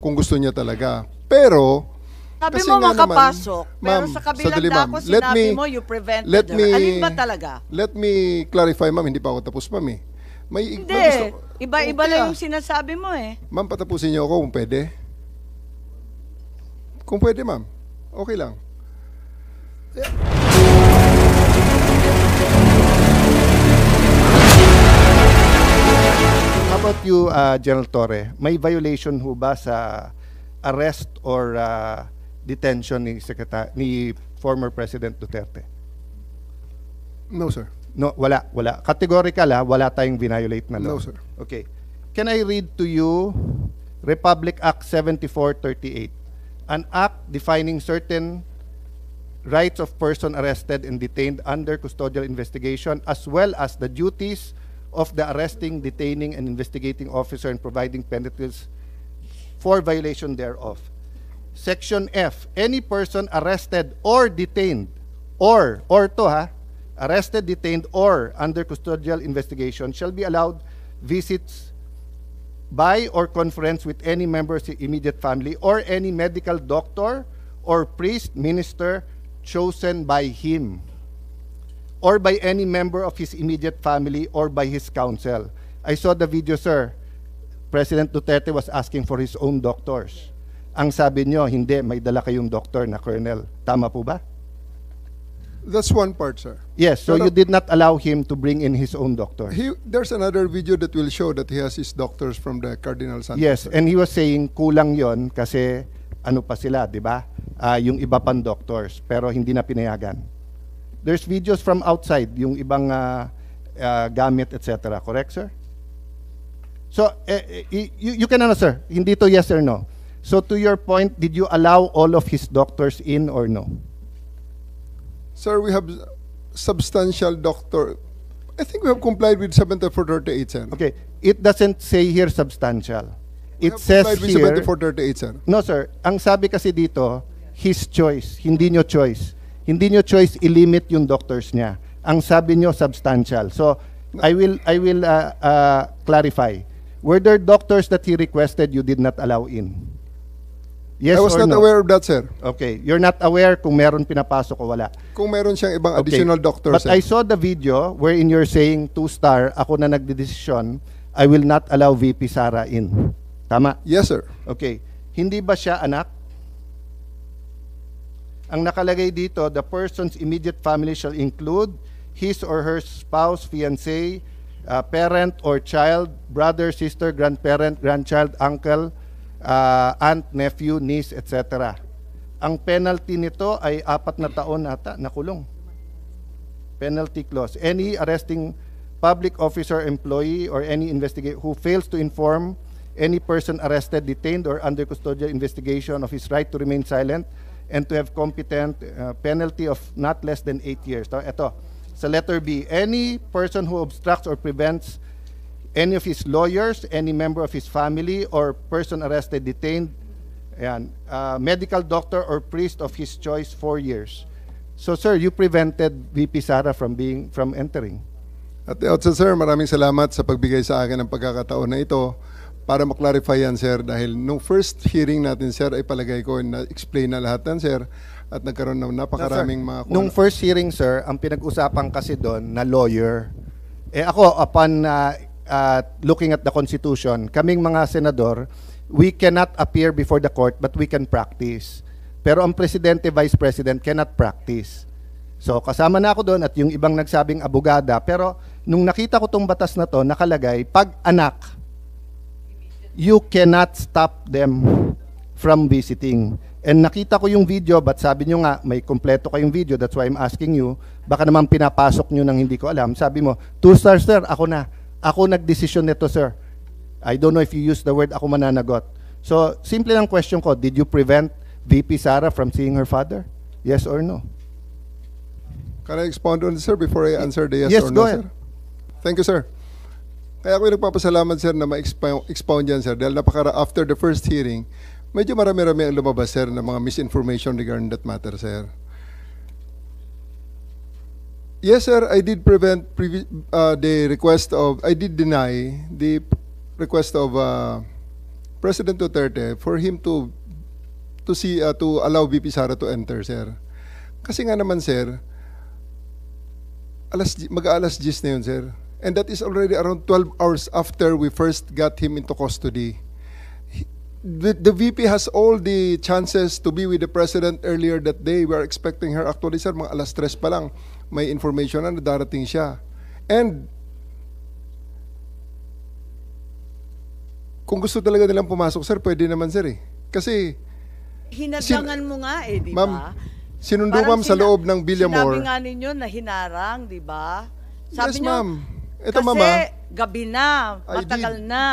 kung gusto niya talaga. Pero, Sabi kasi mo nga naman, makapasok, pero ma'am, sa kabilang sandali, ma'am. dako sinabi mo you prevented let her. me- Alin ba talaga? Let me clarify, ma'am. Hindi pa ako tapos, ma'am eh. Hindi. Iba-iba Okay, lang yung sinasabi mo eh. Ma'am, patapusin niyo ako kung pwede. Kung pwede, ma'am. Okay lang. How about you, General Torre? May violation ho ba sa arrest or detention ni former President Duterte? No, sir. No, wala. Categorical wala tayong violate na law. No, sir. Okay. Can I read to you Republic Act 7438, an act defining certain rights of person arrested and detained under custodial investigation, as well as the duties of the arresting, detaining, and investigating officer and providing penalties for violation thereof. Section F, any person arrested or detained, arrested, detained, or under custodial investigation shall be allowed visits by or conference with any member of his immediate family or any medical doctor or priest, minister chosen by him, or by any member of his immediate family or by his counsel. I saw the video, sir. President Duterte was asking for his own doctors. Ang sabi nyo, hindi, may dala kayong doctor na colonel. Tama po ba? That's one part, sir. Yes, so Pero- you did not allow him to bring in his own doctor. There's another video that will show that he has his doctors from the Cardinal Santos. Yes, sir. and he was saying kulang yon kasi ano pa sila, di ba? Yung iba pang doctors, pero hindi na pinayagan. There's videos from outside, yung ibang gamit, etc. Correct, sir? So, you can answer. Hindi to yes or no. So, to your point, did you allow all of his doctors in or no? Sir, we have substantial doctor. I think we have complied with 7438, sir. Okay, it doesn't say here substantial. We It have says complied with here... 7438, sir. No, sir. Ang sabi kasi dito, his choice. Hindi nyo choice. Hindi nyo choice i-limit yung doctors niya. Ang sabi nyo, substantial. So, I will clarify. Were there doctors that he requested you did not allow in? Yes I was or not no? aware of that, sir. Okay. You're not aware kung meron pinapasok o wala. Kung meron siyang ibang Okay. additional doctors, But sir. I saw the video wherein you're saying 2-star, ako na nagdedesisyon, I will not allow VP Sara in. Tama? Yes, sir. Okay. Hindi ba siya anak? Ang nakalagay dito, the person's immediate family shall include his or her spouse, fiancé, parent or child, brother, sister, grandparent, grandchild, uncle, aunt, nephew, niece, etc. Ang penalty nito ay 4 na taon ata na kulong. Penalty clause. Any arresting public officer, employee, or any investigator who fails to inform any person arrested, detained, or under custodial investigation of his right to remain silent and to have competent penalty of not less than 8 years. Ito, sa letter B, any person who obstructs or prevents any of his lawyers, any member of his family, or person arrested, detained, medical doctor or priest of his choice 4 years. So, sir, you prevented VP Sara from entering. At the outset, sir, maraming salamat sa pagbigay sa akin ng pagkakataon na ito para maklarify yan, sir, dahil nung first hearing natin, sir, ay palagay ko na-explain na lahat yan, sir, at nagkaroon ng napakaraming mga... Nung first hearing, sir, ang pinag-usapan kasi doon na lawyer, ako, upon looking at the Constitution, kaming mga senador, we cannot appear before the court, but we can practice. Pero ang presidente, vice president cannot practice. So, kasama na ako doon at yung ibang nagsabing abogada, pero nung nakita ko tong batas na to, nakalagay, pag anak, you cannot stop them from visiting. And nakita ko yung video, but sabi nyo nga, may kompleto kayong video, that's why I'm asking you, baka naman pinapasok nyo nang hindi ko alam. Sabi mo, 2-star, sir, ako na. Ako nagdesisyon nito, sir. I don't know if you use the word, ako mananagot. So, simple lang question ko, did you prevent VP Sara from seeing her father? Yes or no? Can I expound on this, sir, before I answer the yes, Yes, or go no, ahead. sir? Thank you, sir. Kaya ako nagpapasalamat, sir, na ma-expound yan, sir, dahil after the first hearing, medyo marami-rami ang lumabas, sir, ng mga misinformation regarding that matter, sir. Yes, sir, I did I did deny the request of President Duterte for him to see to allow VP Sara to enter, sir. Kasi nga naman, sir, mag-alas 10 na yun, sir. And that is already around 12 hours after we first got him into custody. The VP has all the chances to be with the President earlier that day. We are expecting her. Actually, sir, mga alas 3 pa lang, may information na darating siya. And kung gusto talaga nilang pumasok, sir, pwede naman, sir, eh. Kasi Hinadlangan mo nga eh, di Ma'am, ba? sinundo, Parang ma'am, sa loob ng Sinabi Villamor. nga ninyo na hinarang, di ba? Yes, niyo, ma'am. Ito, kasi ma'am, ah. gabi na, I matagal did. na.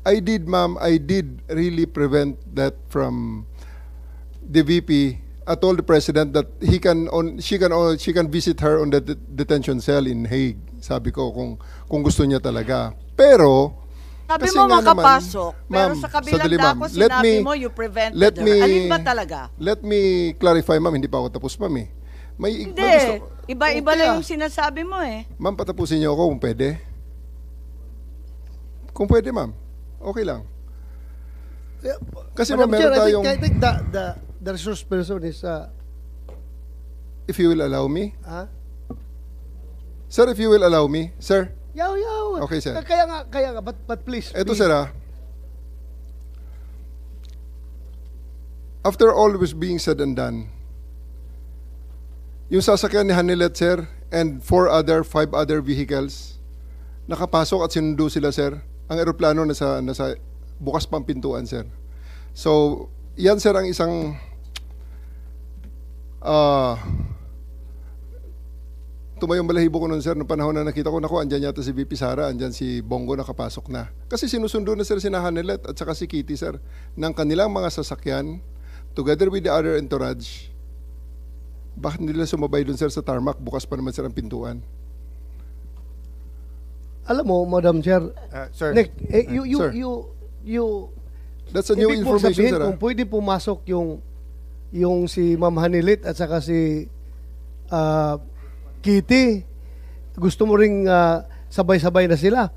I did, ma'am. I did really prevent that from the VP. I told the president that she can visit her on the detention cell in Hague. Sabi ko kung gusto niya talaga. Pero Sabi kasi mo nga naman, makapasok, pero ma'am, sa kabilang sandali, ma'am. dako sinabi mo you prevented her. Alin ba talaga? Let me clarify, ma'am. Hindi pa ako tapos, ma'am, eh. May Hindi, iba-iba Okay, lang yung sinasabi mo eh. Ma'am, patapusin niyo ako kung pwede. Kung pwede, ma'am. Okay lang. Kasi, ma'am, Madam Chair, meron tayong... I think the resource person is If you will allow me. ah? Sir, if you will allow me. Sir, Yaw. Okay, sir. Kaya nga, but please. eto, be- sir, ah. After all was being said and done, yung sasakyan ni Hanilet, sir, and 5 other vehicles, nakapasok at sinundo sila, sir. Ang eroplano nasa bukas pang pintuan, sir. So, yan, sir, ang isang tumayong balahibo ko nun, sir, noong panahon na nakita ko, naku, andyan yata si VP Sara, andyan si Bongo nakapasok na. Kasi sinusundo na, sir, si Hanilet at saka si Kitty, sir, ng kanilang mga sasakyan, together with the other entourage. Bakit nila sumabay dun, sir, sa tarmac? Bukas pa naman, sir, ang pintuan. Alam mo, Madam Chair, Sir, Nick, Sir. you That's a new ibig mong information, sabihin sir. kung pwede pumasok yung si Ma'am Hanilit at saka si Kitty, gusto mo ring sabay-sabay na sila.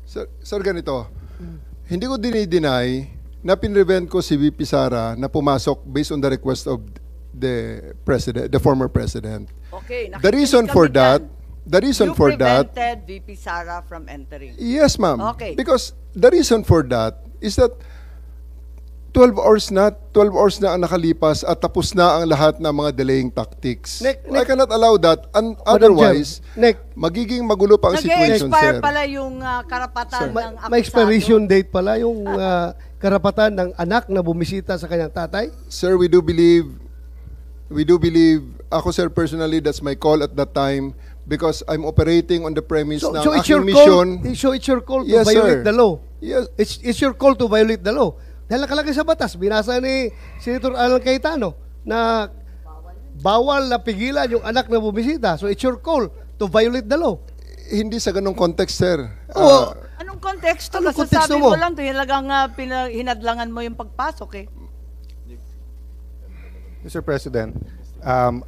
Sir, ganito. Hindi ko dinideny na pinrevent ko si VP Sara na pumasok based on the request of the former president. Okay, The reason for that, you prevented VP Sara from entering. yes, ma'am. Okay. Because the reason for that is that 12 hours na ang nakalipas at tapos na ang lahat ng mga delaying tactics. Nick, I cannot allow that. Otherwise, Nick, magiging magulo pa ang situation, Nag-expire sir. pala yung karapatan ng akusado. may expiration date pala yung karapatan ng anak na bumisita sa kanyang tatay. Sir, we do believe, ako, sir, personally, that's my call at that time because I'm operating on the premise ng So it's aking your mission. call. So it's your call to Yes, violate sir. the law. Yes, It's your call to violate the law. Dahil nakalagay sa batas, binasa ni Senator Alan Cayetano na bawal na pigilan yung anak na bumisita. So it's your call to violate the law. hindi sa ganong context, sir. Oo. Anong konteksto? Anong Kasi konteksto sabi mo? mo lang, talagang hinadlangan mo yung pagpasok eh. Mr. President,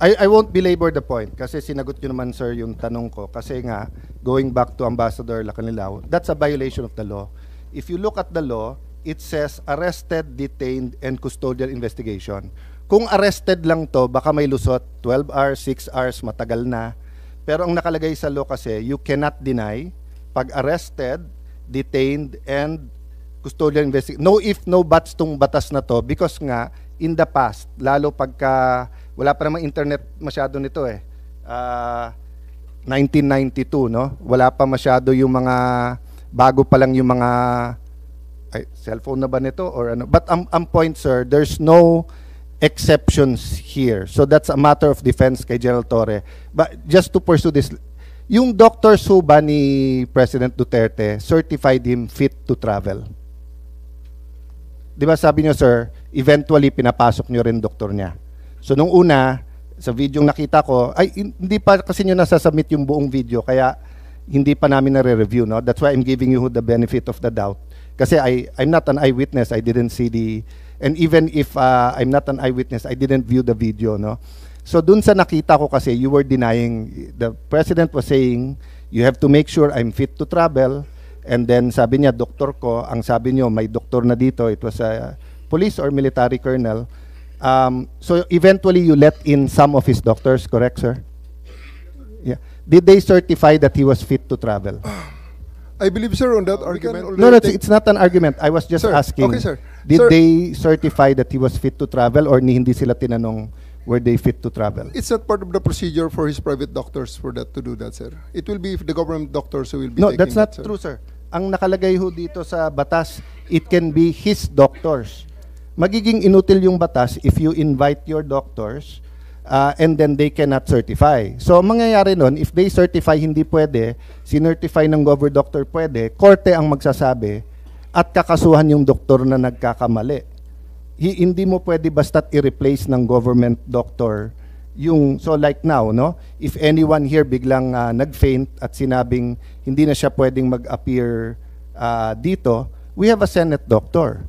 I won't belabor the point kasi sinagot nyo naman, sir, yung tanong ko. Kasi nga, going back to Ambassador Lacanilao, that's a violation of the law. If you look at the law, it says arrested, detained, and custodial investigation. Kung arrested lang to, baka may lusot, 12 hours, 6 hours, matagal na. Pero ang nakalagay sa law kasi, you cannot deny pag arrested, detained, and custodial investigation. No if, no buts tong batas na to because nga, in the past, lalo pagka, wala pa namang internet masyado nito eh. 1992, no? Wala pa masyado yung mga, bago pa lang yung mga, cellphone na ba nito or ano? But ang point, sir, there's no exceptions here. So that's a matter of defense kay General Torre. But just to pursue this, yung doctor Suba ni President Duterte certified him fit to travel. Di ba sabi niyo, sir, eventually pinapasok niyo rin doktor niya. So nung una, sa video nakita ko, hindi pa kasi niyo nasasubmit yung buong video, kaya hindi pa namin nare-review, no? That's why I'm giving you the benefit of the doubt. Kasi I'm not an eyewitness, I didn't see and even if I'm not an eyewitness, I didn't view the video, no? So dun sa nakita ko kasi, you were denying, the President was saying, you have to make sure I'm fit to travel, And then sabi niya, doktor ko, ang sabi niyo, may doktor na dito, it was a police or military colonel. So eventually you let in some of his doctors, correct, sir? Yeah. Did they certify that he was fit to travel? I believe, sir, on that argument. No, it's not an argument. I was just Sir, asking. okay, sir. Did Sir- they certify that he was fit to travel or hindi sila tinanong were they fit to travel? It's not part of the procedure for his private doctors for that to do that, sir. It will be the government doctors who will be No, taking that's not that, sir. true, sir. Ang nakalagay ho dito sa batas, it can be his doctors. Magiging inutil yung batas if you invite your doctors and then they cannot certify. So, ang mangyayari nun, if they certify hindi pwede, sinertify ng government doctor pwede, korte ang magsasabi at kakasuhan yung doktor na nagkakamali. Hindi mo pwede basta't i-replace ng government doctor yung, so like now, no? If anyone here biglang nag-faint at sinabing hindi na siya pwedeng mag-appear dito, we have a Senate doctor.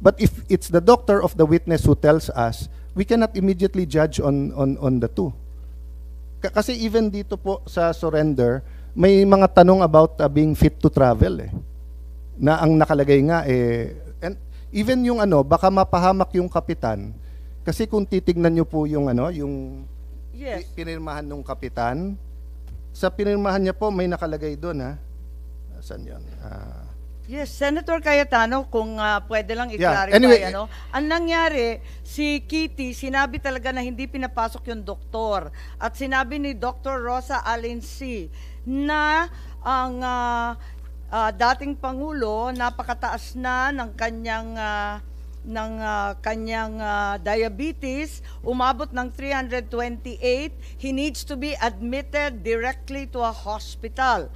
But if it's the doctor of the witness who tells us, we cannot immediately judge on the two. Kasi even dito po sa surrender, may mga tanong about being fit to travel eh. Na ang nakalagay nga eh, and even yung ano, baka mapahamak yung kapitan. Kasi kung titignan nyo po yung ano, yung Yes. pinirmahan ng kapitan, sa pinirmahan niya po may nakalagay doon ha. Saan yun? Yes, Senator Cayetano, kung pwede lang Yeah, i-clarify, anyway, ang nangyari, si Kitty, sinabi talaga na hindi pinapasok yung doktor. At sinabi ni Dr. Rosa Alensi na ang dating Pangulo, napakataas na ng kanyang diabetes, umabot ng 328, he needs to be admitted directly to a hospital.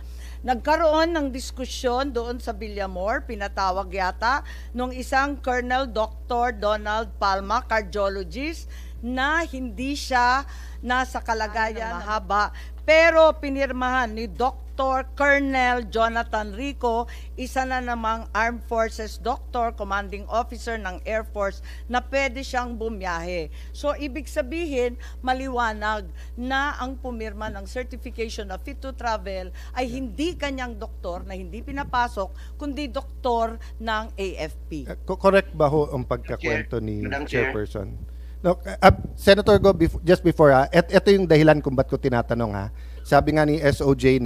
Nagkaroon ng diskusyon doon sa Villamor, pinatawag yata nung isang Colonel Dr. Donald Palma, cardiologist, na hindi siya nasa kalagayan mahaba. Pero pinirmahan ni Dr. Colonel Jonathan Rico, isa na namang Armed Forces Doctor, Commanding Officer ng Air Force, na pwede siyang bumiyahe. So, ibig sabihin, maliwanag na ang pumirma ng certification na fit to travel ay hindi kanyang doktor na hindi pinapasok, kundi doktor ng AFP. Correct ba ho ang pagkakwento ni Madam Chair. Chairperson? No, Senator Go, just before ito yung dahilan kung ba't ko tinatanong ha. Sabi nga ni SOJ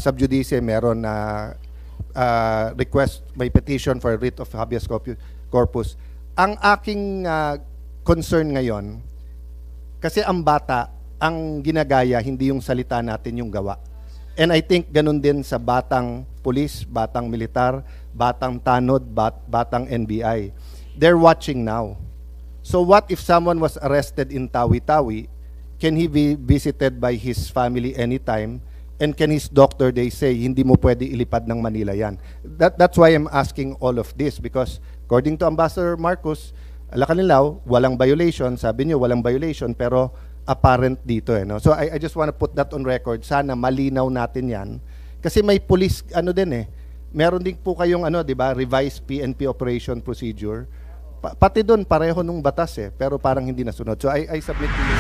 sub judice meron na request, may petition for writ of habeas corpus. Ang aking concern ngayon, kasi ang bata, ang ginagaya, hindi yung salita natin, yung gawa. And I think ganun din sa batang pulis, batang militar, batang tanod, batang NBI. They're watching now. So what if someone was arrested in Tawi-Tawi? Can he be visited by his family anytime? And can his doctor, they say, hindi mo pwede ilipad ng Manila yan? That's why I'm asking all of this, because according to Ambassador Marcos, Alacanilaw, walang violation. Sabi niyo, walang violation, pero apparent dito. No? So I just want to put that on record. Sana malinaw natin yan. Kasi may police, meron din po kayong, di ba, revised PNP operation procedure. Pati doon, pareho nung batas pero parang hindi nasunod. So I submit to you.